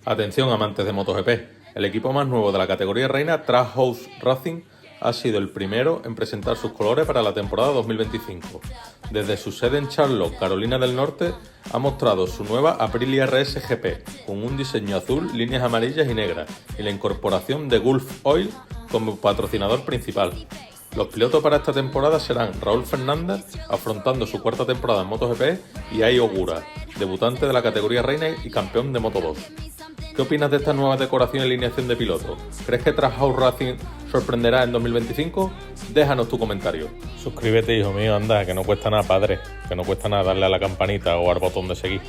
Atención amantes de MotoGP, el equipo más nuevo de la categoría reina, Trackhouse Racing, ha sido el primero en presentar sus colores para la temporada 2025. Desde su sede en Charlotte, Carolina del Norte, ha mostrado su nueva Aprilia RS GP, con un diseño azul, líneas amarillas y negras, y la incorporación de Gulf Oil como patrocinador principal. Los pilotos para esta temporada serán Raúl Fernández, afrontando su cuarta temporada en MotoGP, y Ai Ogura, debutante de la categoría reina y campeón de Moto2. ¿Qué opinas de esta nueva decoración y alineación de pilotos? ¿Crees que Trackhouse Racing sorprenderá en 2025? Déjanos tu comentario. Suscríbete, hijo mío, anda, que no cuesta nada, padre, que no cuesta nada darle a la campanita o al botón de seguir.